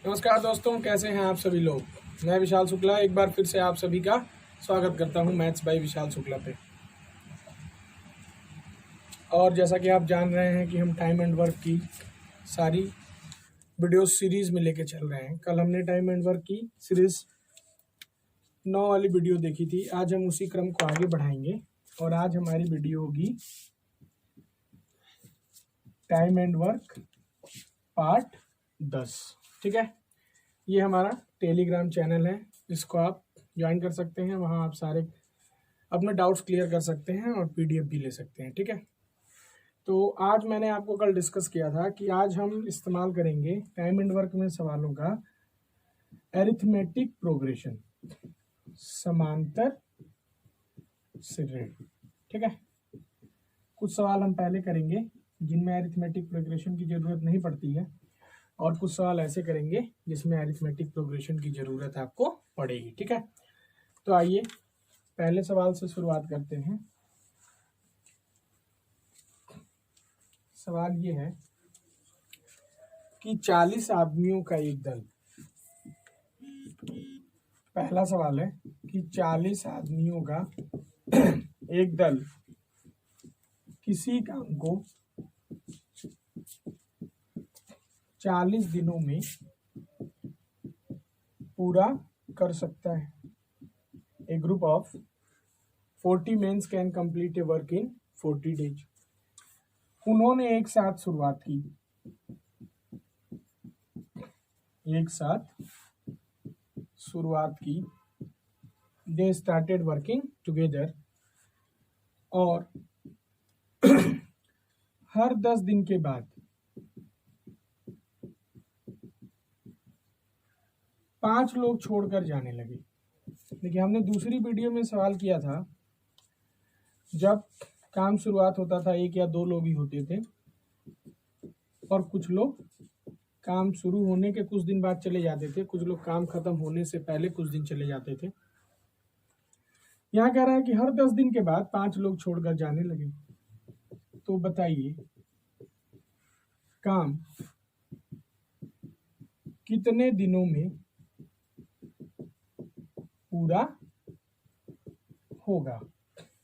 नमस्कार दोस्तों, कैसे हैं आप सभी लोग। मैं विशाल शुक्ला एक बार फिर से आप सभी का स्वागत करता हूं मैथ्स बाय विशाल शुक्ला पे। और जैसा कि आप जान रहे हैं कि हम टाइम एंड वर्क की सारी वीडियो सीरीज में लेके चल रहे हैं। कल हमने टाइम एंड वर्क की सीरीज 9 वाली वीडियो देखी थी। आज हम उसी क्रम को आगे बढ़ाएंगे और आज हमारी वीडियो होगी टाइम एंड वर्क पार्ट 10। ठीक है, ये हमारा टेलीग्राम चैनल है, इसको आप ज्वाइन कर सकते हैं। वहाँ आप सारे अपने डाउट्स क्लियर कर सकते हैं और पीडीएफ भी ले सकते हैं। ठीक है, तो आज मैंने आपको कल डिस्कस किया था कि आज हम इस्तेमाल करेंगे टाइम एंड वर्क में सवालों का एरिथमेटिक प्रोग्रेशन, समांतर श्रेणी। ठीक है, कुछ सवाल हम पहले करेंगे जिनमें एरिथमेटिक प्रोग्रेशन की जरूरत नहीं पड़ती है और कुछ सवाल ऐसे करेंगे जिसमें एरिथमेटिक प्रोग्रेशन की जरूरत आपको पड़ेगी। ठीक है, तो आइए पहले सवाल से शुरुआत करते हैं। सवाल ये है कि 40 आदमियों का एक दल। पहला सवाल है कि 40 आदमियों का एक दल किसी काम को 40 दिनों में पूरा कर सकता है। A group of 40 mens can complete a work in 40 days. उन्होंने एक साथ शुरुआत की। दे स्टार्टेड वर्किंग टुगेदर और हर 10 दिन के बाद 5 लोग छोड़कर जाने लगे। देखिए, हमने दूसरी वीडियो में सवाल किया था, जब काम शुरुआत होता था 1 या 2 लोग ही होते थे और कुछ लोग काम शुरू होने के कुछ दिन बाद चले जाते थे, कुछ लोग काम खत्म होने से पहले कुछ दिन चले जाते थे। यहाँ कह रहा है कि हर 10 दिन के बाद 5 लोग छोड़कर जाने लगे। तो बताइए काम कितने दिनों में पूरा होगा।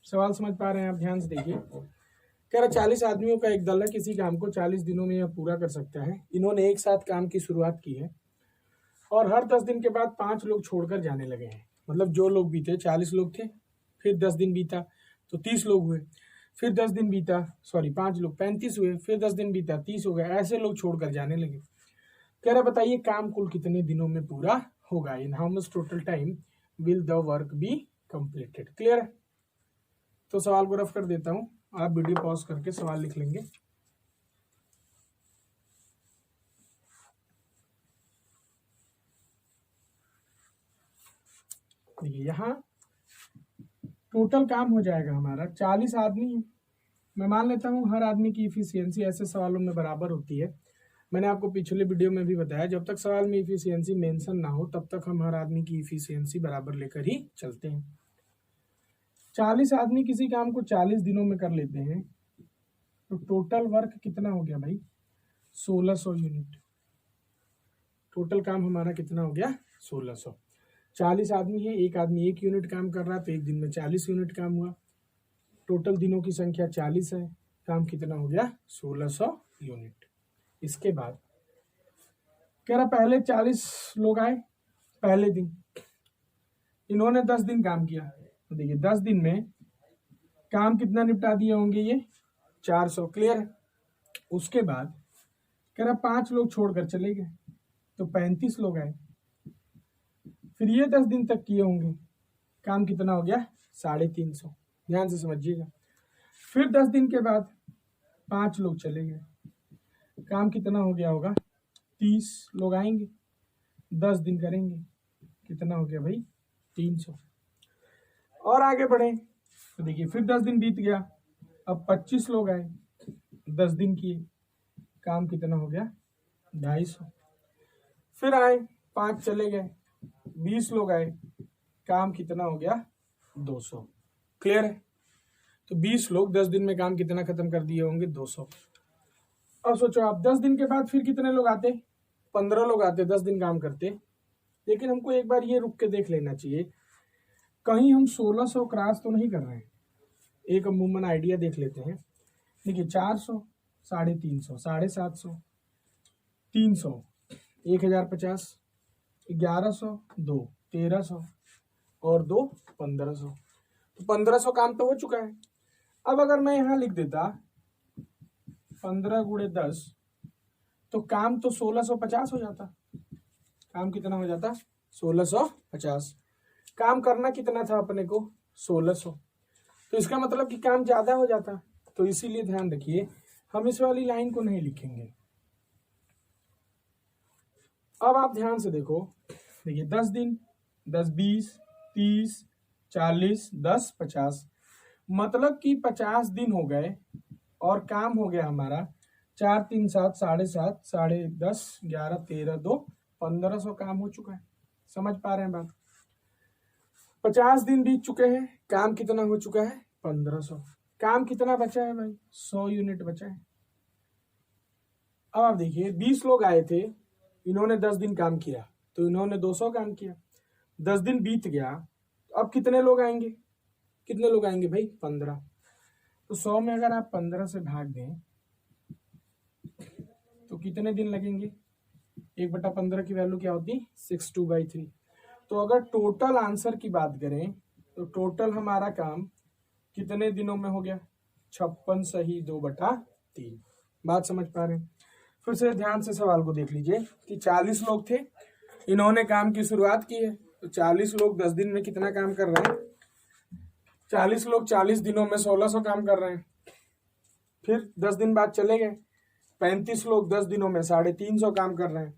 सवाल समझ पा रहे हैं आप? ध्यान से देखिए। कह रहा 40 आदमियों का एक दल है, किसी काम को 40 दिनों में यह पूरा कर सकता है। इन्होंने एक साथ काम की शुरुआत की है और हर 10 दिन के बाद 5 लोग छोड़कर जाने लगे हैं। मतलब जो लोग बीते 40 लोग थे, फिर 10 दिन बीता तो 30 लोग हुए, फिर 10 दिन बीता 5 लोग 35 हुए, फिर 10 दिन बीता 30 हो गए। ऐसे लोग छोड़कर जाने लगे। कह रहा बताइए काम कुल कितने दिनों में पूरा होगा। In how much total time will the work be completed. Clear है? तो सवाल को रफ कर देता हूं, आप वीडियो पॉज करके सवाल लिख लेंगे। देखिए, यहाँ टोटल काम हो जाएगा हमारा 40 आदमी है। मैं मान लेता हूँ हर आदमी की इफिशियंसी ऐसे सवालों में बराबर होती है। मैंने आपको पिछले वीडियो में भी बताया, जब तक सवाल में इफिशियंसी मेंशन ना हो तब तक हम हर आदमी की इफिशियंसी बराबर लेकर ही चलते हैं। 40 आदमी किसी काम को 40 दिनों में कर लेते हैं तो टोटल वर्क कितना हो गया भाई? 1600 यूनिट। टोटल काम हमारा कितना हो गया? 1600। 40 आदमी है, एक आदमी 1 यूनिट काम कर रहा है तो एक दिन में 40 यूनिट काम हुआ। टोटल दिनों की संख्या 40 है, काम कितना हो गया? 1600 यूनिट। इसके बाद कह रहा पहले 40 लोग आए पहले दिन, इन्होंने 10 दिन काम किया। तो देखिए 10 दिन में काम कितना निपटा दिए होंगे? ये 400। क्लियर है? उसके बाद कह रहा 5 लोग छोड़कर चले गए तो 35 लोग आए। फिर ये 10 दिन तक किए होंगे, काम कितना हो गया? 350। ध्यान से समझिएगा। फिर 10 दिन के बाद 5 लोग चले गए, काम कितना हो गया होगा? 30 लोग आएंगे, 10 दिन करेंगे, कितना हो गया भाई? 300। और आगे बढ़े तो देखिए फिर 10 दिन बीत गया, अब 25 लोग आए, 10 दिन किए, काम कितना हो गया? 250। फिर आए 5 चले गए, 20 लोग आए, काम कितना हो गया? 200। क्लियर है? तो 20 लोग 10 दिन में काम कितना खत्म कर दिए होंगे? 200। अब सोचो आप 10 दिन के बाद फिर कितने लोग आते? 15 लोग आते, 10 दिन काम करते, लेकिन हमको एक बार ये रुक के देख लेना चाहिए कहीं हम 1600 क्रॉस तो नहीं कर रहे हैं। एक अमूमन आइडिया देख लेते हैं। देखिए 400, 350, 750, 300, 1050, 1100, 2, 1300 और 2, 1500। तो 1500 काम तो हो चुका है। अब अगर मैं यहाँ लिख देता 15 गुणे 10 तो काम तो 1650 हो जाता। काम कितना हो जाता? 1650। काम करना कितना था अपने को? 1600। तो इसका मतलब कि काम ज्यादा हो जाता। तो इसीलिए ध्यान रखिए हम इस वाली लाइन को नहीं लिखेंगे। अब आप ध्यान से देखो, देखिए 10 दिन, 10, 20, 30, 40, 10, 50, मतलब कि 50 दिन हो गए और काम हो गया हमारा 4, 3, 7, 7.5, 10.5, 11, 13, 2, 1500 काम हो चुका है। समझ पा रहे हैं बात? 50 दिन बीत चुके हैं, काम कितना हो चुका है? 1500। काम कितना बचा है भाई? 100 यूनिट बचा है। अब आप देखिए 20 लोग आए थे, इन्होंने 10 दिन काम किया तो इन्होंने 200 काम किया। 10 दिन बीत गया, अब कितने लोग आएंगे? कितने लोग आएंगे भाई? 15। तो 100 में अगर आप 15 से भाग दें तो कितने दिन लगेंगे? 1/15 की वैल्यू क्या होती? 62/3। तो अगर टोटल आंसर की बात करें तो टोटल हमारा काम कितने दिनों में हो गया? 56 सही 2/3। बात समझ पा रहे हैं? फिर से ध्यान से सवाल को देख लीजिए कि 40 लोग थे, इन्होंने काम की शुरुआत की है। तो 40 लोग 10 दिन में कितना काम कर रहे हैं? 40 लोग 40 दिनों में 1600 काम कर रहे हैं। फिर 10 दिन बाद चले गए, 35 लोग 10 दिनों में 350 काम कर रहे हैं।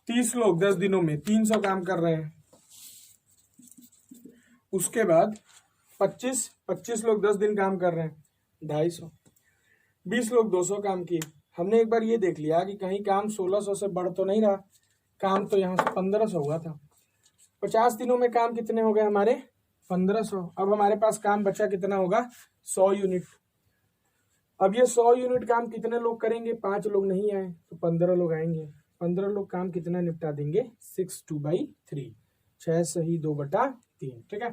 30 लोग 10 दिनों में 300 काम कर रहे हैं। उसके बाद 25 लोग 10 दिन काम कर रहे हैं, 250। 20 लोग 200 काम किए। हमने एक बार ये देख लिया कि कहीं काम 1600 से बढ़ तो नहीं रहा, काम तो यहाँ से 1500 हुआ था। 50 दिनों में काम कितने हो गए हमारे? 1500। अब हमारे पास काम बचा कितना होगा? 100 यूनिट। अब ये 100 यूनिट काम कितने लोग करेंगे? 5 लोग नहीं आए तो 15 लोग आएंगे। 15 लोग काम कितना निपटा देंगे? 62/3। 6 सही 2/3। ठीक है।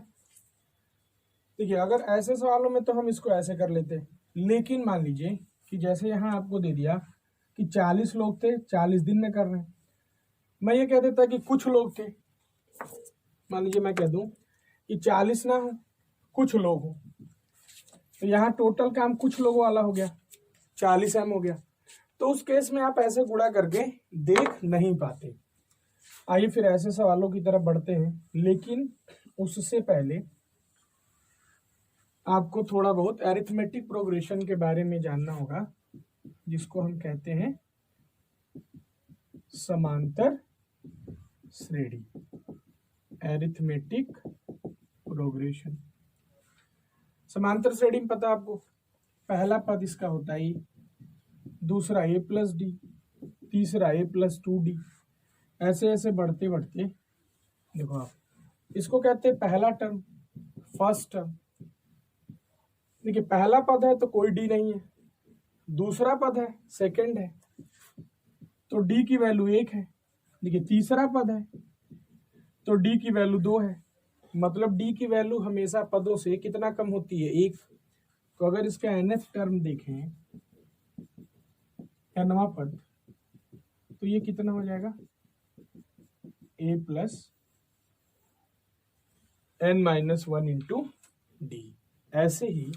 देखिए अगर ऐसे सवालों में तो हम इसको ऐसे कर लेते, लेकिन मान लीजिए कि जैसे यहाँ आपको दे दिया कि 40 लोग थे, 40 दिन में कर रहे हैं। मैं ये कह देता कि कुछ लोग थे, मान लीजिए मैं कह दूं कि 40 ना हो, कुछ लोग हो, तो यहाँ टोटल काम कुछ लोगों वाला हो गया, 40M हो गया। तो उस केस में आप ऐसे गुणा करके देख नहीं पाते। आइए फिर ऐसे सवालों की तरफ बढ़ते हैं, लेकिन उससे पहले आपको थोड़ा बहुत अरिथमेटिक प्रोग्रेशन के बारे में जानना होगा, जिसको हम कहते हैं समांतर श्रेणी, अरिथमेटिक प्रोग्रेशन। समांतर श्रेणी में पता आपको, पहला पद इसका होता है दूसरा a+d, तीसरा a+2d, ऐसे ऐसे बढ़ते बढ़ते देखो आप, इसको कहते हैं पहला टर्म, फर्स्ट टर्म। देखिए पहला पद है तो कोई डी नहीं है, दूसरा पद है सेकंड है तो डी की वैल्यू 1 है। देखिए तीसरा पद है तो डी की वैल्यू 2 है, मतलब डी की वैल्यू हमेशा पदों से कितना कम होती है? 1। तो अगर इसका nth टर्म देखें, nवां पद, तो ये कितना हो जाएगा? a+n-1 into D. ऐसे ही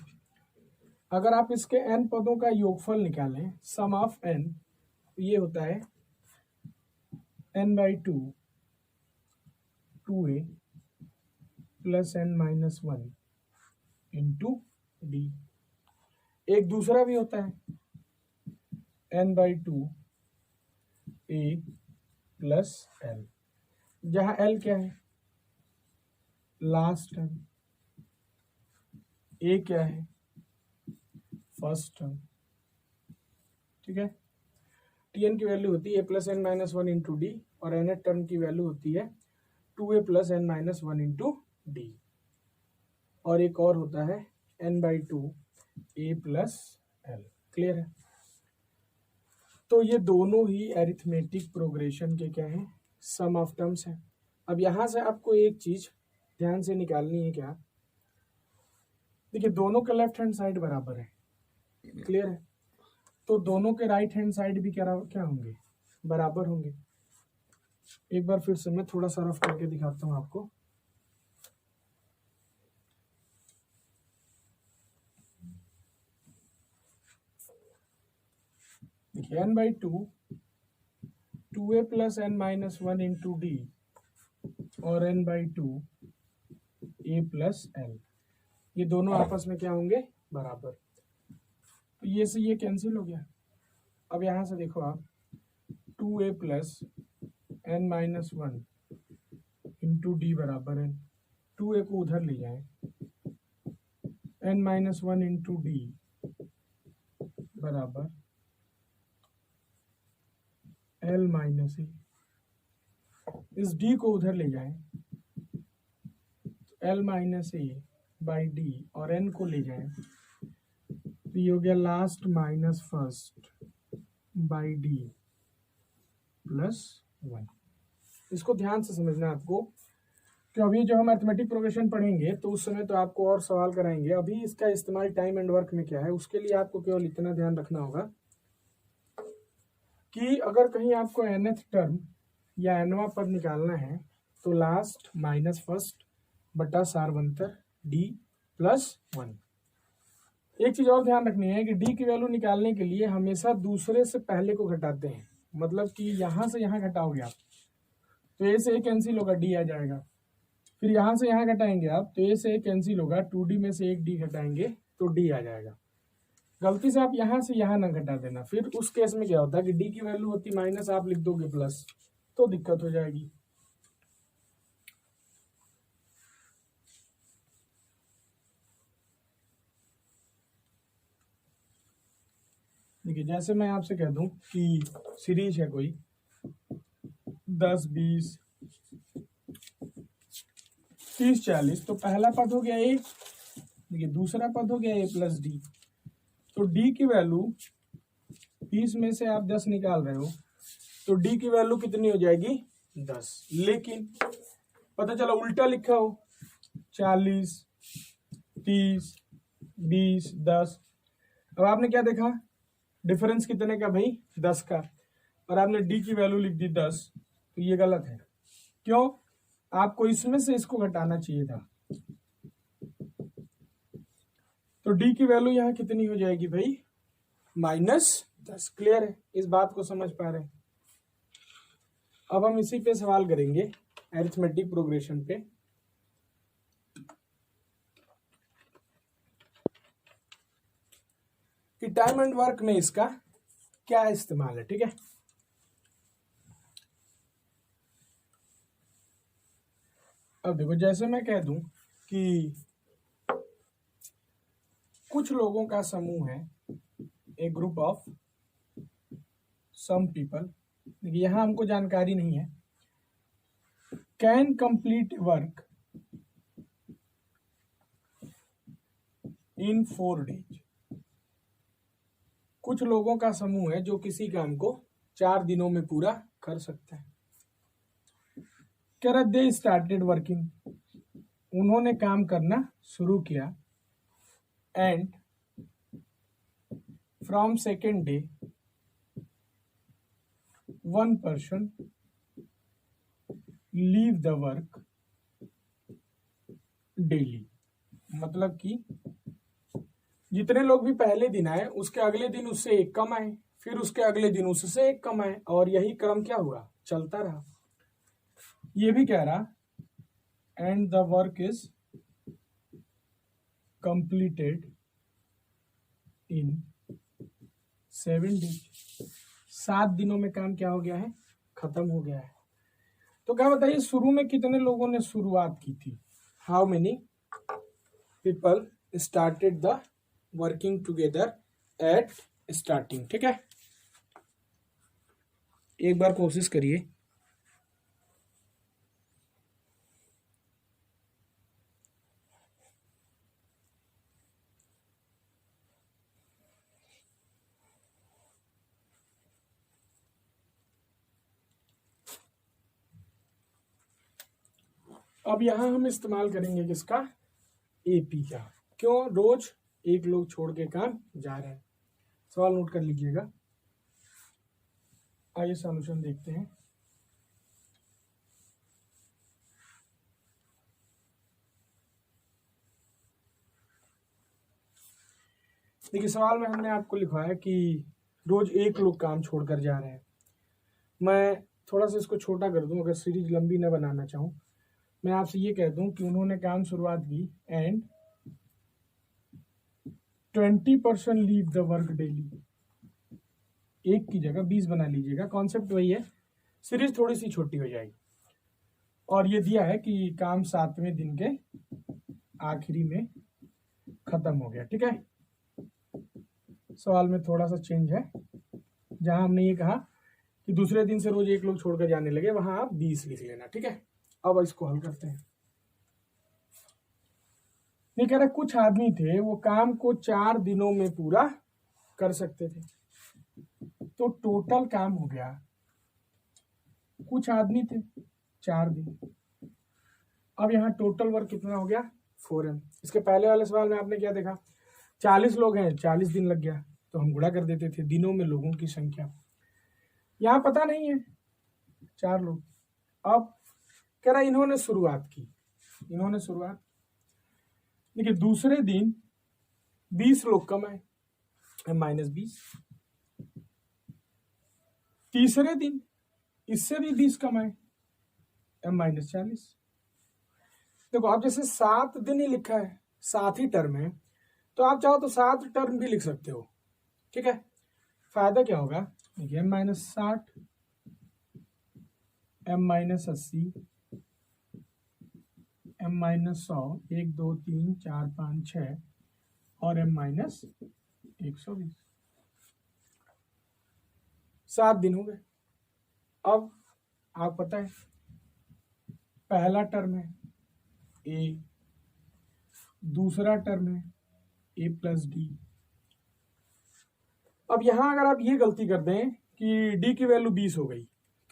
अगर आप इसके n पदों का योगफल निकालें, सम ऑफ n, तो ये होता है n/2 2a + n-1 into D. एक दूसरा भी होता है n/2 a + l, जहां l क्या है? Last term. a क्या है? First term. ठीक है। tn की वैल्यू होती है a + n-1 इंटू डी, और nth टर्म की वैल्यू होती है 2a + n-1 इंटू डी। और एक और होता है n/2 a + l। क्लियर है? तो ये दोनों ही अरिथमेटिक प्रोग्रेशन के क्या है, सम ऑफ टर्म्स है। अब यहाँ से आपको एक चीज ध्यान से निकालनी है, क्या, देखिए दोनों के लेफ्ट हैंड साइड बराबर है, क्लियर है, तो दोनों के राइट हैंड साइड भी क्या क्या होंगे, बराबर होंगे। एक बार फिर से मैं थोड़ा सा रफ करके दिखाता हूं आपको। देखिए n/2 2a plus n minus 1 into D और n/2 a प्लस l, ये दोनों आपस में क्या होंगे, बराबर। तो ये से ये कैंसिल हो गया। अब यहां से देखो आप 2a plus n minus 1 into D बराबर है, 2a को उधर ले जाए, n माइनस 1 इंटू डी बराबर l माइनस ए, इस d को उधर ले जाए, l minus A by D और n को ले जाए, तो ये हो गया last minus first by D plus 1। इसको ध्यान से समझना है आपको, कि अभी जो हम मैथमेटिक प्रोग्रेशन पढ़ेंगे तो उस समय तो आपको और सवाल कराएंगे। अभी इसका इस्तेमाल टाइम एंड वर्क में क्या है, उसके लिए आपको केवल इतना ध्यान रखना होगा कि अगर कहीं आपको nth टर्म या nवां पद निकालना है तो लास्ट माइनस फर्स्ट बटा सारवंतर डी प्लस 1। एक चीज और ध्यान रखनी है कि डी की वैल्यू निकालने के लिए हमेशा दूसरे से पहले को घटाते हैं, मतलब कि यहां से यहां घटाओगे आप तो ए से ए कैंसिल होगा, डी आ जाएगा। फिर यहां से यहां घटाएंगे आप तो ए से ए कैंसिल होगा, 2d में से एक डी घटाएंगे तो डी आ जाएगा। गलती से आप यहां से यहां ना घटा देना, फिर उस केस में क्या होता है कि डी की वैल्यू होती माइनस, आप लिख दोगे प्लस, तो दिक्कत हो जाएगी। देखिए जैसे मैं आपसे कह दूं कि सीरीज है कोई 10 20 30 40, तो पहला पद हो गया ए, देखिए दूसरा पद हो गया ए प्लस डी, तो डी की वैल्यू 20 में से आप 10 निकाल रहे हो तो डी की वैल्यू कितनी हो जाएगी, 10। लेकिन पता चला उल्टा लिखा हो, 40 30 20 10। अब आपने क्या देखा, डिफरेंस कितने का भाई, 10 का, और आपने डी की वैल्यू लिख दी 10, तो ये गलत है। क्यों, आपको इसमें से इसको घटाना चाहिए था। तो डी की वैल्यू यहां कितनी हो जाएगी भाई, -10। क्लियर है, इस बात को समझ पा रहे हैं। अब हम इसी पे सवाल करेंगे अरिथमेटिक प्रोग्रेशन पे। कि टाइम एंड वर्क में इसका क्या इस्तेमाल है, ठीक है। अब देखो जैसे मैं कह दूं कि कुछ लोगों का समूह है, a group of some people, देखिए यहां हमको जानकारी नहीं है, can complete work in 4 days। कुछ लोगों का समूह है जो किसी काम को 4 दिनों में पूरा कर सकता है। कह रहा दे स्टार्टेड वर्किंग, उन्होंने काम करना शुरू किया, and from second day 1 person leave the work daily. मतलब कि जितने लोग भी पहले दिन आए उसके अगले दिन उससे एक कम आए, फिर उसके अगले दिन उससे एक कम आए, और यही क्रम क्या हुआ, चलता रहा। ये भी कह रहा and the work is completed in 7 days। 7 दिनों में काम क्या हो गया है, खत्म हो गया है। तो क्या बताइए शुरू में कितने लोगों ने शुरुआत की थी, how many people started the working together at starting. ठीक है, एक बार कोशिश करिए। अब यहाँ हम इस्तेमाल करेंगे किसका, एपी का। क्यों, रोज एक लोग छोड़ के काम जा रहे हैं। सवाल नोट कर लीजिएगा। आइए सॉल्यूशन देखते हैं। देखिए सवाल में हमने आपको लिखवाया कि रोज एक लोग काम छोड़कर जा रहे हैं। मैं थोड़ा सा इसको छोटा कर दूं, अगर सीरीज लंबी न बनाना चाहूं। मैं आपसे ये कह दूं कि उन्होंने काम शुरुआत की and 20% leave the work daily. एक की जगह 20 बना लीजिएगा, कॉन्सेप्ट वही है, सीरीज थोड़ी सी छोटी हो जाएगी। और ये दिया है कि काम 7वें दिन के आखिरी में खत्म हो गया। ठीक है, सवाल में थोड़ा सा चेंज है, जहां हमने ये कहा कि दूसरे दिन से रोज एक लोग छोड़कर जाने लगे, वहां आप 20 लिख लेना। ठीक है, अब इसको हल करते हैं। ये कह रहा कुछ आदमी थे वो काम को 4 दिनों में पूरा कर सकते थे, तो टोटल काम हो गया, कुछ आदमी थे 4 दिन। अब यहाँ टोटल वर्क कितना हो गया, 4m। इसके पहले वाले सवाल में आपने क्या देखा, 40 लोग हैं, 40 दिन लग गया, तो हम गुणा कर देते थे दिनों में लोगों की संख्या। यहाँ पता नहीं है 4 लोग। अब कह रहा इन्होंने शुरुआत की, इन्होंने शुरुआत, देखिए दूसरे दिन 20 लोग कमाए, -20। तीसरे दिन इससे भी 20 कमाए, -40। देखो अब जैसे 7 दिन ही लिखा है, 7 ही टर्म है, तो आप चाहो तो 7 टर्म भी लिख सकते हो। ठीक है, फायदा क्या होगा, देखिए m-60, m-80, m-100, 1 2 3 4 5 6 और m-120। 7 दिन हो गए। अब आप पता है पहला टर्म है a, दूसरा टर्म है a प्लस डी। अब यहां अगर आप ये गलती कर दें कि d की वैल्यू 20 हो गई,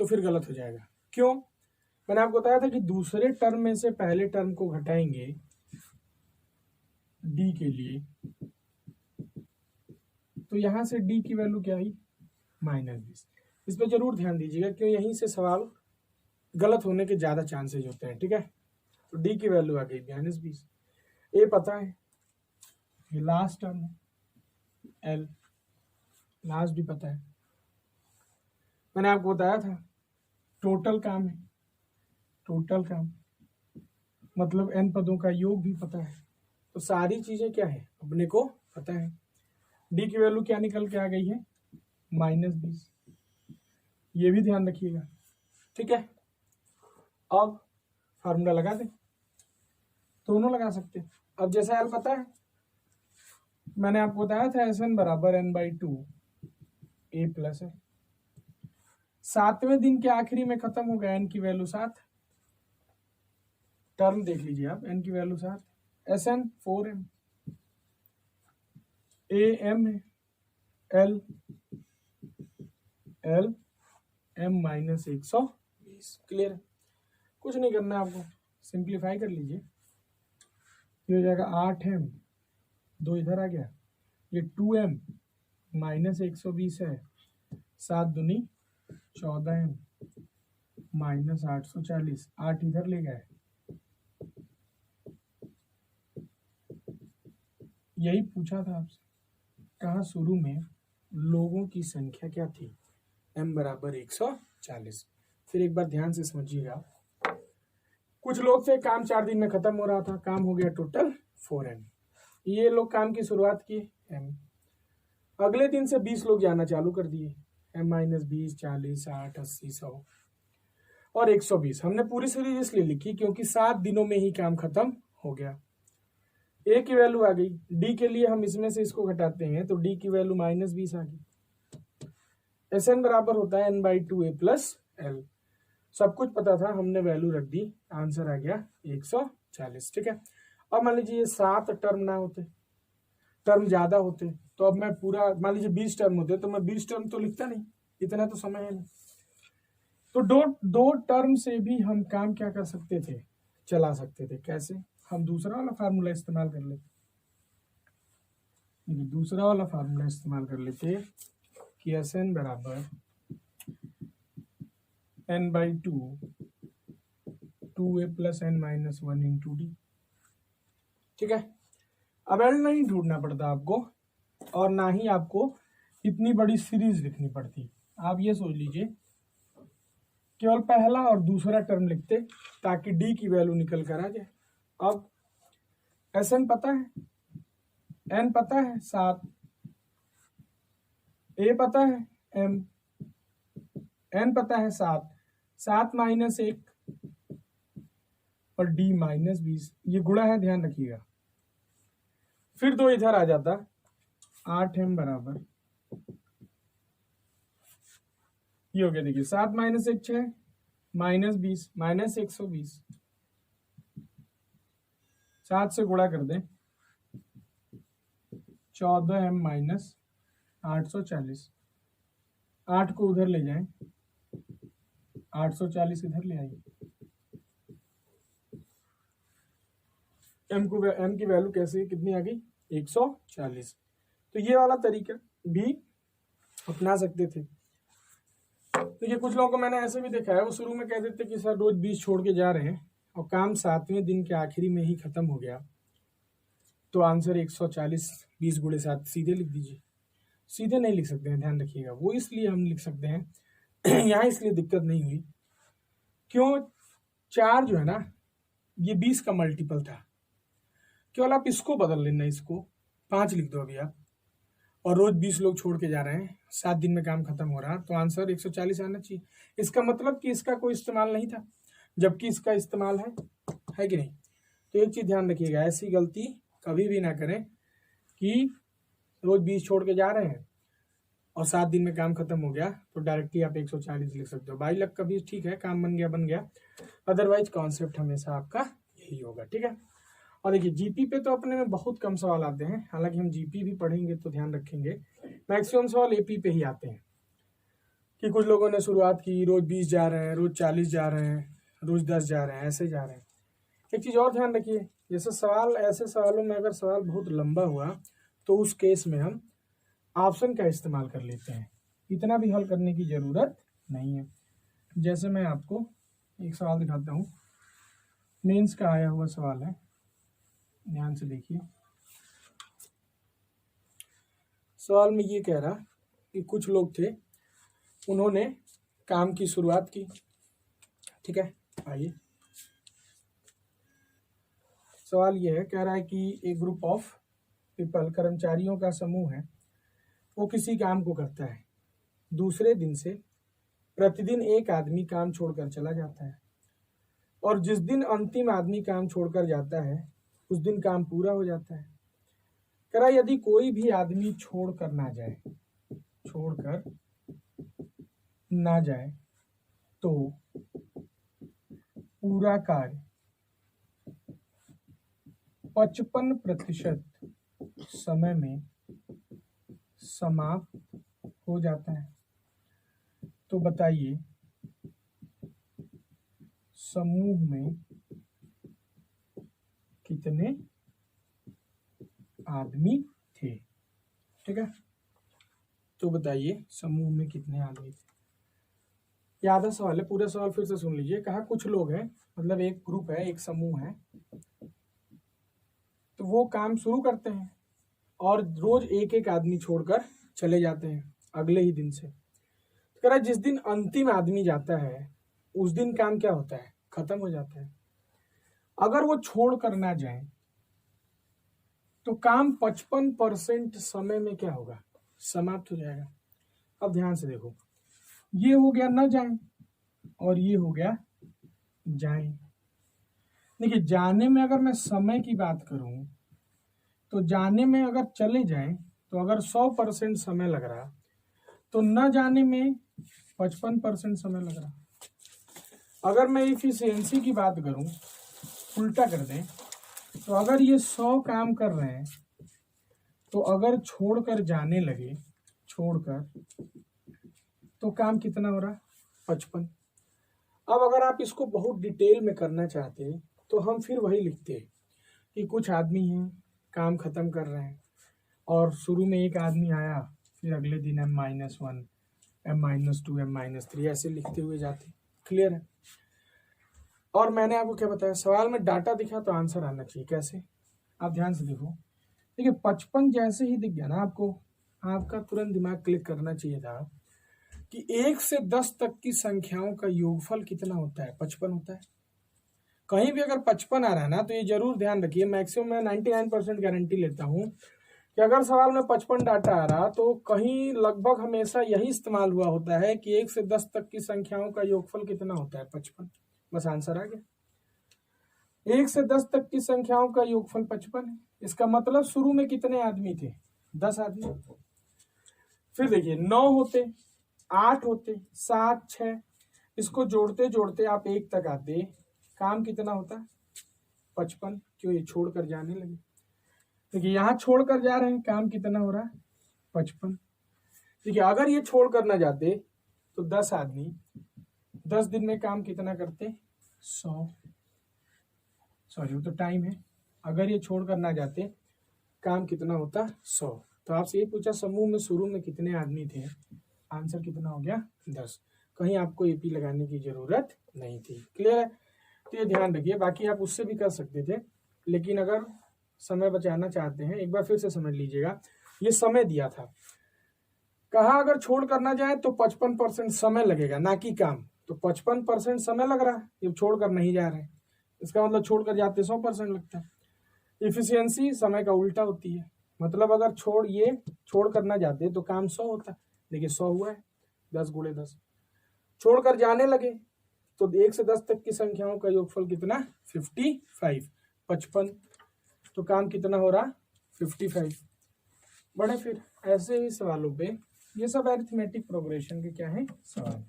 तो फिर गलत हो जाएगा। क्यों, मैंने आपको बताया था कि दूसरे टर्म में से पहले टर्म को घटाएंगे d के लिए, तो यहां से d की वैल्यू क्या आई, -20। इस पर जरूर ध्यान दीजिएगा, क्यों यहीं से सवाल गलत होने के ज्यादा चांसेज होते हैं। ठीक है, तो d की वैल्यू आ गई -20। ए पता है, ये लास्ट टर्म है, l लास्ट भी पता है, मैंने आपको बताया था टोटल काम है, टोटल काम मतलब n पदों का योग भी पता है, तो सारी चीजें क्या है अपने को पता है। d की वैल्यू क्या निकल के आ गई है, -20। ये भी ध्यान रखिएगा। ठीक है, अब फार्मूला लगा दें, दोनों लगा सकते हैं। अब जैसा l पता है, मैंने आपको बताया था Sn बराबर n/2 a प्लस है। 7वें दिन के आखिरी में खत्म हो गया, n की वैल्यू 7, टर्म देख लीजिए आप, n की वैल्यू 7, Sn 4m, am है, l m-120। क्लियर है, कुछ नहीं करना है आपको, सिंप्लीफाई कर लीजिए। ये हो जाएगा 8m, 2 इधर आ गया, ये 2m -120 है, 7 दूनी 14m -840, 8 इधर ले गए। यही पूछा था आपसे, कहा शुरू में लोगों की संख्या क्या थी, m बराबर 140। फिर एक बार ध्यान से समझिएगा, कुछ लोग थे काम 4 दिन में खत्म हो रहा था, काम हो गया टोटल 4m। ये लोग काम की शुरुआत की m, अगले दिन से 20 लोग जाना चालू कर दिए, m-20, 40, 60, 80, 100 और 120। हमने पूरी सीरीज इसलिए लिखी क्योंकि 7 दिनों में ही काम खत्म हो गया। a की वैल्यू आ गई, d के लिए हम इसमें से इसको घटाते हैं, तो d की वैल्यू -20 आ गई। Sn बराबर होता है n/2 a प्लस l। सब कुछ पता था, हमने वैल्यू रख दी, आंसर आ गया 140। ठीक है, अब मान लीजिए 7 टर्म ना होते, टर्म ज्यादा होते, तो अब मैं पूरा, मान लीजिए 20 टर्म होते, तो मैं 20 टर्म तो लिखता नहीं, इतना तो समय है नहीं। तो दो टर्म से भी हम काम क्या कर सकते थे, चला सकते थे। कैसे? हम दूसरा वाला फार्मूला इस्तेमाल कर लेते, दूसरा वाला फार्मूला इस्तेमाल कर लेते कि एस एन बराबर n/2 2a + n-1 into D. ठीक है, अब एल नहीं ढूंढना पड़ता आपको, और ना ही आपको इतनी बड़ी सीरीज लिखनी पड़ती। आप ये सोच लीजिए केवल पहला और दूसरा टर्म लिखते ताकि डी की वैल्यू निकल कर आ जाए। अब एस एन पता है, एन पता है 7, ए पता है एम, एन पता है 7, 7 - 1 और डी -20, ये गुणा है, ध्यान रखिएगा। फिर 2 इधर आ जाता, 8m बराबर, ये हो गया। देखिए 7 - 1 6, -20 -120, 7 से गुणा कर दें, 14m - 840, 8 को उधर ले जाएं, 840 इधर ले आइए। एम की वैल्यू कैसे कितनी आ गई? 140। तो ये वाला तरीका भी अपना सकते थे। तो ये कुछ लोगों को मैंने ऐसे भी देखा है, वो शुरू में कह देते कि सर रोज 20 छोड़ के जा रहे हैं और काम 7वें दिन के आखिरी में ही खत्म हो गया, तो आंसर 140 20 × 7 सीधे लिख दीजिए। सीधे नहीं लिख सकते हैं, ध्यान रखिएगा। वो इसलिए हम लिख सकते हैं यहाँ इसलिए दिक्कत नहीं हुई, क्यों? 4 जो है ना, ये 20 का मल्टीपल था। केवल आप इसको बदल लेना, इसको 5 लिख दो अभी आप, और रोज 20 लोग छोड़ के जा रहे हैं, 7 दिन में काम खत्म हो रहा, तो आंसर 140 आना चाहिए। इसका मतलब कि इसका कोई इस्तेमाल नहीं था, जबकि इसका इस्तेमाल है कि नहीं? तो एक चीज ध्यान रखिएगा, ऐसी गलती कभी भी ना करें कि रोज 20 छोड़ के जा रहे हैं और 7 दिन में काम खत्म हो गया तो डायरेक्टली आप 140 लिख सकते हो। 22 लाख का भी ठीक है, काम बन गया, अदरवाइज कॉन्सेप्ट हमेशा आपका यही होगा। ठीक है, और देखिए जीपी पे तो अपने में बहुत कम सवाल आते हैं, हालांकि हम जीपी भी पढ़ेंगे तो ध्यान रखेंगे, मैक्सिमम सवाल एपी पे ही आते हैं। कि कुछ लोगों ने शुरुआत की, रोज 20 जा रहे हैं, रोज 40 जा रहे हैं, रोज 10 जा रहे हैं, ऐसे जा रहे हैं। एक चीज और ध्यान रखिए, जैसे सवाल, ऐसे सवालों में अगर सवाल बहुत लंबा हुआ तो उस केस में हम ऑप्शन का इस्तेमाल कर लेते हैं, इतना भी हल करने की जरूरत नहीं है। जैसे मैं आपको एक सवाल दिखाता हूँ, मेंस का आया हुआ सवाल है, ध्यान से देखिए। सवाल में ये कह रहा कि कुछ लोग थे, उन्होंने काम की शुरुआत की। ठीक है, आइए सवाल ये है, कह रहा है कि एक ग्रुप ऑफ पीपल, कर्मचारियों का समूह है, वो किसी काम को करता है। दूसरे दिन से प्रतिदिन एक आदमी काम छोड़कर चला जाता है, और जिस दिन अंतिम आदमी काम छोड़कर जाता है उस दिन काम पूरा हो जाता है। कह रहा यदि कोई भी आदमी छोड़कर ना जाए तो पूरा कार्य 55% समय में समाप्त हो जाता है। तो बताइए समूह में कितने आदमी थे? ठीक है, तो बताइए समूह में कितने आदमी थे। ये आधा सवाल है, पूरा सवाल फिर से सुन लीजिए। कहा कुछ लोग हैं, मतलब एक ग्रुप है, एक समूह है, तो वो काम शुरू करते हैं और रोज एक एक आदमी छोड़कर चले जाते हैं अगले ही दिन से। तो कह रहा जिस दिन अंतिम आदमी जाता है उस दिन काम क्या होता है? खत्म हो जाता है। अगर वो छोड़ कर ना जाए तो काम 55% समय में क्या होगा? समाप्त हो जाएगा। अब ध्यान से देखो, ये हो गया ना जाए और ये हो गया जाए। देखिए जाने में अगर मैं समय की बात करूं तो जाने में अगर चले जाएं तो अगर 100% समय लग रहा तो न जाने में 55% समय लग रहा। अगर मैं इफिशियंसी की बात करूं, उल्टा कर दें, तो अगर ये 100 काम कर रहे हैं तो अगर छोड़कर जाने लगे, तो काम कितना हो रहा? 55। अब अगर आप इसको बहुत डिटेल में करना चाहते हैं तो हम फिर वही लिखते हैं कि कुछ आदमी हैं काम खत्म कर रहे हैं और शुरू में एक आदमी आया, फिर अगले दिन M-1, M-2, M-3 ऐसे लिखते हुए जाते। क्लियर है? और मैंने आपको क्या बताया, सवाल में डाटा दिखा तो आंसर आना चाहिए। कैसे? आप ध्यान से देखो। देखिए 55 जैसे ही दिख गया ना आपको, आपका तुरंत दिमाग क्लिक करना चाहिए था कि 1 से 10 तक की संख्याओं का योगफल कितना होता है? 55 होता है। कहीं भी अगर 55 आ रहा है ना तो ये जरूर ध्यान रखिए, मैक्सिमम मैं 99% गारंटी लेता हूं कि अगर सवाल में 55 डाटा आ रहा तो कहीं लगभग हमेशा यही इस्तेमाल हुआ होता है कि 1 से 10 तक की संख्याओं का योगफल कितना होता है? 55। बस आंसर आ गया। 1 से 10 तक की संख्याओं का योगफल 55 है। इसका मतलब शुरू में कितने आदमी थे? 10 आदमी। फिर देखिए 9 होते, 8 होते, 7, 6, इसको जोड़ते जोड़ते आप 1 तक आते, काम कितना होता? 55। क्यों? ये छोड़कर जाने लगे। देखिए यहाँ छोड़कर जा रहे हैं, काम कितना हो रहा है? 55। देखिए अगर ये छोड़कर ना जाते तो 10 आदमी 10 दिन में काम कितना करते? 100। सॉरी वो तो टाइम है। अगर ये छोड़कर ना जाते काम कितना होता? 100। तो आपसे ये पूछा समूह में शुरू में कितने आदमी थे, आंसर कितना हो गया? 10। कहीं आपको एपी लगाने की जरूरत नहीं थी। क्लियर है? तो ये ध्यान रखिए। बाकी आप उससे भी कर सकते थे, लेकिन अगर समय बचाना चाहते हैं एक बार फिर से समझ लीजिएगा। ये समय दिया था, कहा अगर छोड़ करना जाए तो 55% समय लगेगा, ना कि काम। तो 55% समय लग रहा है, ये छोड़ कर नहीं जा रहे हैं, इसका मतलब छोड़ कर जाते 100% लगता है। इफिशियंसी समय का उल्टा होती है, मतलब अगर छोड़ कर ना जाते तो काम 100 होता। देखिए 100 हुआ है, 10 × 10। छोड़ कर जाने लगे तो 1 से 10 तक की संख्याओं का योगफल कितना? 55। 55 तो काम कितना हो रहा? 55। बढ़े फिर ऐसे ही सवालों पे, ये सब अरिथमेटिक प्रोग्रेशन के क्या है सवाल,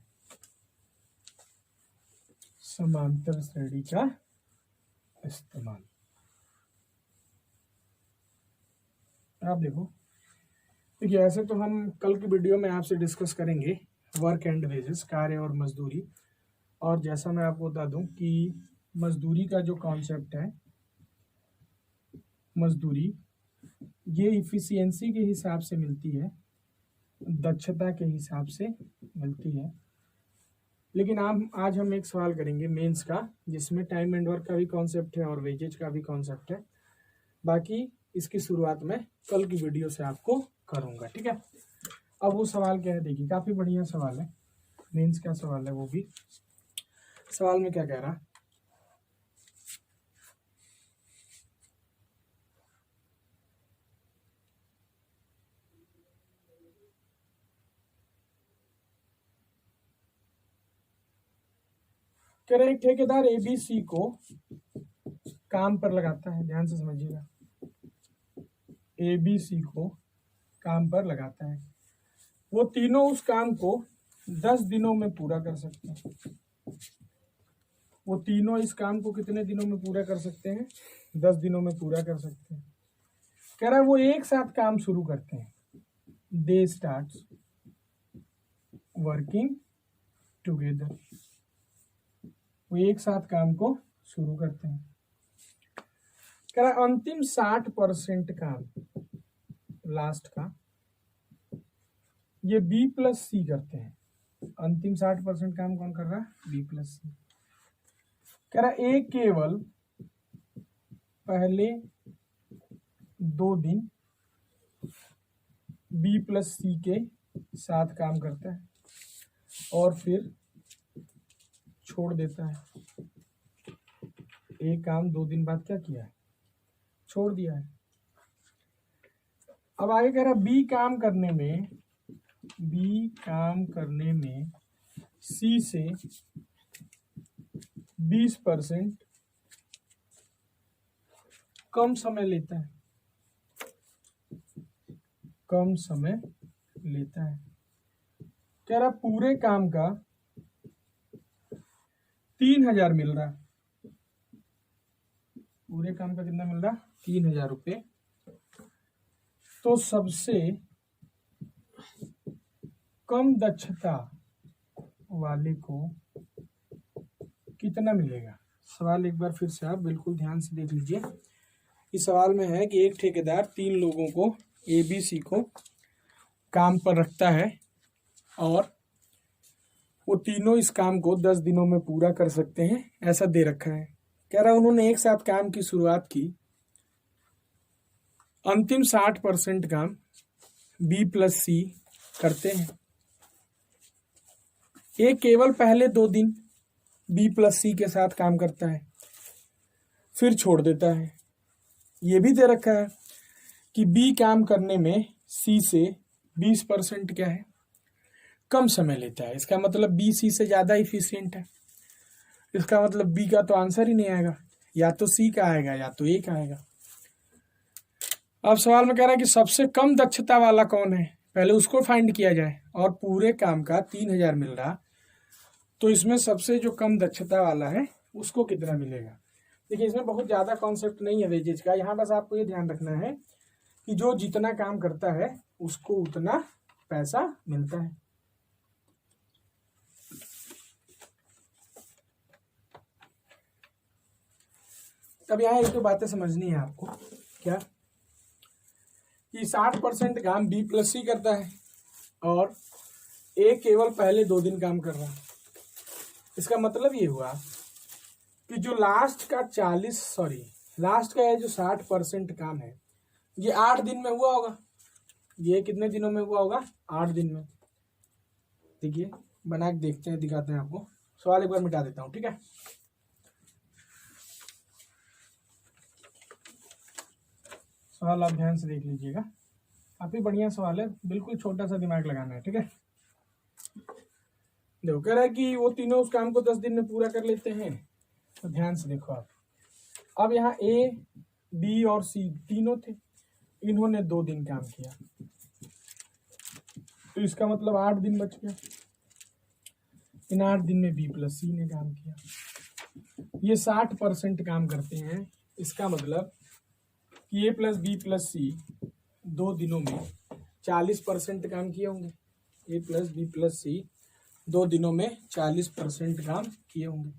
समांतर श्रेणी का इस्तेमाल। आप देखो, देखिए ऐसे तो हम कल की वीडियो में आपसे डिस्कस करेंगे वर्क एंड वेजेस, कार्य और मजदूरी। और जैसा मैं आपको बता दूं कि मजदूरी का जो कॉन्सेप्ट है, मजदूरी ये इफिशियंसी के हिसाब से मिलती है, दक्षता के हिसाब से मिलती है। लेकिन आज हम एक सवाल करेंगे मेंस का, जिसमें टाइम एंड वर्क का भी कॉन्सेप्ट है और वेजेज का भी कॉन्सेप्ट है। बाकी इसकी शुरुआत मैं कल की वीडियो से आपको करूंगा, ठीक है। अब वो सवाल क्या है, देखिए काफी बढ़िया सवाल है, मेंस का सवाल है वो भी। सवाल में क्या कह रहा, कह रहे एक ठेकेदार ABC को काम पर लगाता है, ध्यान से समझिएगा, ABC को काम पर लगाता है, वो तीनों उस काम को 10 दिनों में पूरा कर सकते हैं। वो तीनों इस काम को कितने दिनों में पूरा कर सकते हैं? 10 दिनों में पूरा कर सकते हैं। कह रहा है वो एक साथ काम शुरू करते हैं, दे स्टार्ट वर्किंग टुगेदर। वो एक साथ काम को शुरू करते हैं। कह रहा है अंतिम 60% काम, लास्ट का, ये B+C करते हैं। अंतिम 60% काम कौन कर रहा है? B+C। कह रहा है एक केवल पहले 2 दिन B+C के साथ काम करता है और फिर छोड़ देता है। एक काम 2 दिन बाद क्या किया है? छोड़ दिया है। अब आगे कह रहा है B काम करने में C से 20% कम समय लेता है, कम समय लेता है। कह रहा पूरे काम का 3000 मिल रहा, पूरे काम का कितना मिल रहा? 3000 रुपये। तो सबसे कम दक्षता वाले को कितना मिलेगा? सवाल एक बार फिर से आप बिल्कुल ध्यान से देख लीजिए। इस सवाल में है कि एक ठेकेदार 3 लोगों को ABC को काम पर रखता है और वो तीनों इस काम को 10 दिनों में पूरा कर सकते हैं, ऐसा दे रखा है। कह रहा है उन्होंने एक साथ काम की शुरुआत की, अंतिम 60% काम B+C करते हैं। ये केवल पहले 2 दिन B+C के साथ काम करता है, फिर छोड़ देता है। ये भी दे रखा है कि B काम करने में C से 20% क्या है, कम समय लेता है। इसका मतलब B C से ज़्यादा इफिशियंट है। इसका मतलब B का तो आंसर ही नहीं आएगा, या तो C का आएगा या तो A का आएगा। अब सवाल में कह रहा है कि सबसे कम दक्षता वाला कौन है, पहले उसको फाइंड किया जाए। और पूरे काम का 3000 मिल रहा, तो इसमें सबसे जो कम दक्षता वाला है उसको कितना मिलेगा। देखिए इसमें बहुत ज़्यादा कॉन्सेप्ट नहीं है वेजेज का, यहाँ बस आपको ये ध्यान रखना है कि जो जितना काम करता है उसको उतना पैसा मिलता है। अब यहाँ एक तो बातें समझनी है आपको, क्या कि 60% काम B+C करता है और A केवल पहले 2 दिन काम कर रहा है। इसका मतलब ये हुआ कि जो लास्ट का ये जो 60% काम है ये 8 दिन में हुआ होगा। ये कितने दिनों में हुआ होगा, 8 दिन में। देखिए बना के देखते हैं, दिखाते हैं आपको। सवाल एक बार मिटा देता हूँ, ठीक है। सवाल आप ध्यान से देख लीजिएगा, काफी बढ़िया सवाल है, बिल्कुल छोटा सा दिमाग लगाना है, ठीक है। देखो कह रहा है कि वो तीनों उस काम को 10 दिन में पूरा कर लेते हैं, तो ध्यान से देखो आप। अब यहाँ A, B और C तीनों थे, इन्होंने 2 दिन काम किया, तो इसका मतलब 8 दिन बच गया। इन 8 दिन में B+C ने काम किया। ये 60% काम करते हैं, इसका मतलब कि A+B+C 2 दिनों में 40% काम किए होंगे। A+B+C 2 दिनों में 40% काम किए होंगे।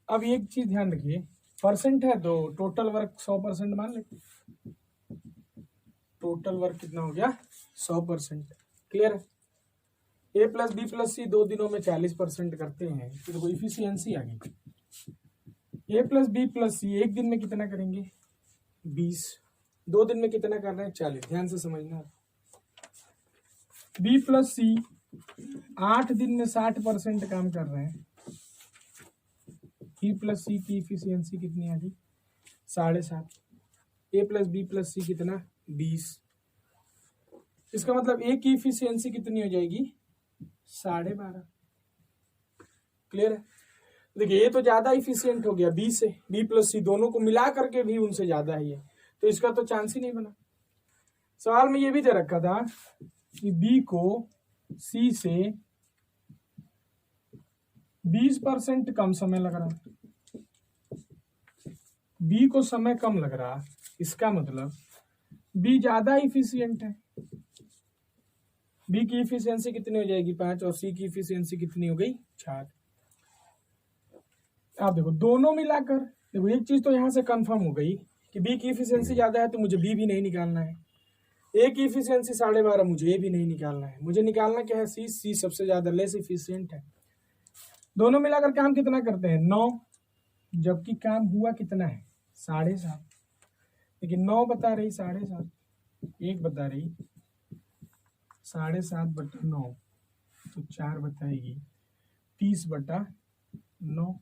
अब एक चीज ध्यान रखिए, परसेंट है तो टोटल वर्क 100% मान लेते। टोटल वर्क कितना हो गया, 100%। क्लियर है। A+B+C 2 दिनों में 40% करते हैं, तो देखो इफिशियंसी आ गई। A+B+C 1 दिन में कितना करेंगे, 20। 2 दिन में कितना कर रहे हैं, 40। ध्यान से समझना। B+C 8 दिन में 60% काम कर रहे हैं। B+C की इफिशियंसी कितनी आ गई, 7.5। A+B+C कितना, 20। इसका मतलब A की इफिशियंसी कितनी हो जाएगी, 12.5। क्लियर है। देखिए ये तो ज्यादा इफिशियंट हो गया B से, B+C दोनों को मिला करके भी उनसे ज्यादा ही है, तो इसका तो चांस ही नहीं बना। सवाल में ये भी दे रखा था कि B को C से 20% कम समय लग रहा। B को समय कम लग रहा, इसका मतलब B ज्यादा इफिशियंट है। B की इफिशियंसी कितनी हो जाएगी, 5, और C की इफिशियंसी कितनी हो गई, 4। आप देखो दोनों मिलाकर, देखो एक चीज तो यहां से कंफर्म हो गई कि B की इफिशियंसी ज्यादा है, तो मुझे B भी नहीं निकालना है। A की इफिशियंसी 12.5, मुझे A भी नहीं निकालना है। मुझे निकालना क्या है, C सबसे ज्यादा लेस इफिशियंट है। दोनों मिलाकर काम कितना करते हैं, 9, जबकि काम हुआ कितना है, 7.5। लेकिन 9 बता रही 7.5, 1 बता रही 7.5/9, तो 4 बताएगी 30/9।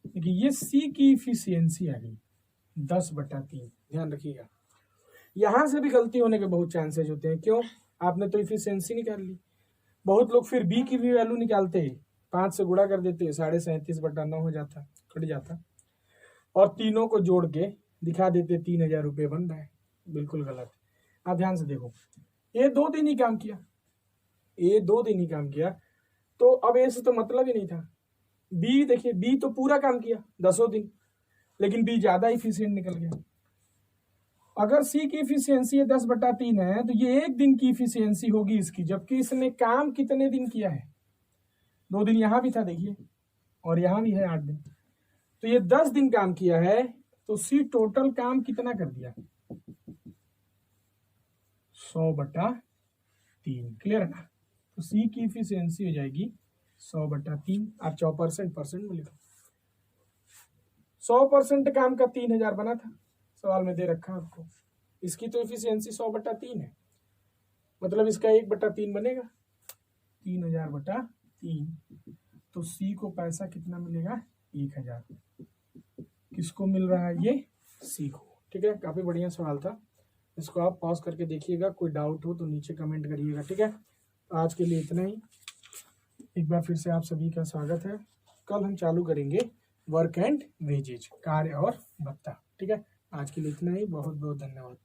देखिए ये C की इफिशियंसी आ गई 10/3। ध्यान रखिएगा, यहां से भी गलती होने के बहुत चांसेस होते हैं। क्यों, आपने तो इफिशियंसी निकाल ली। बहुत लोग फिर B की भी वैल्यू निकालते हैं, 5 से गुणा कर देते हैं, 37.5/9 हो जाता, कट जाता, और तीनों को जोड़ के दिखा देते 3000 रुपये बन रहा है। बिल्कुल गलत। आप ध्यान से देखो, ये 2 दिन ही काम किया, तो अब ए से तो मतलब ही नहीं था। B देखिए, B तो पूरा काम किया 10 दिन, लेकिन B ज्यादा इफिशियंट निकल गया। अगर C की इफिशियंसी 10/3 है, तो ये 1 दिन की इफिशियंसी होगी इसकी, जबकि इसने काम कितने दिन किया है, 2 दिन। यहां भी था देखिए, और यहाँ भी है 8 दिन, तो ये 10 दिन काम किया है, तो सी टोटल काम कितना कर दिया, 100/3। क्लियर है ना। तो सी की इफिशियंसी हो जाएगी 100/3। आप 100% में लिखो। 100% काम का 3000 बना था, सवाल में दे रखा आपको। इसकी तो इफिशियंसी 100/3 है, मतलब इसका 1/3 बनेगा, 3000/3। तो सी को पैसा कितना मिलेगा, 1000। किसको मिल रहा है, ये सी को। ठीक है, काफी बढ़िया सवाल था। इसको आप पॉज करके देखिएगा, कोई डाउट हो तो नीचे कमेंट करिएगा। ठीक है, तो आज के लिए इतना ही। एक बार फिर से आप सभी का स्वागत है। कल हम चालू करेंगे वर्क एंड वेजेज, कार्य और भत्ता। ठीक है, आज के लिए इतना ही। बहुत बहुत धन्यवाद।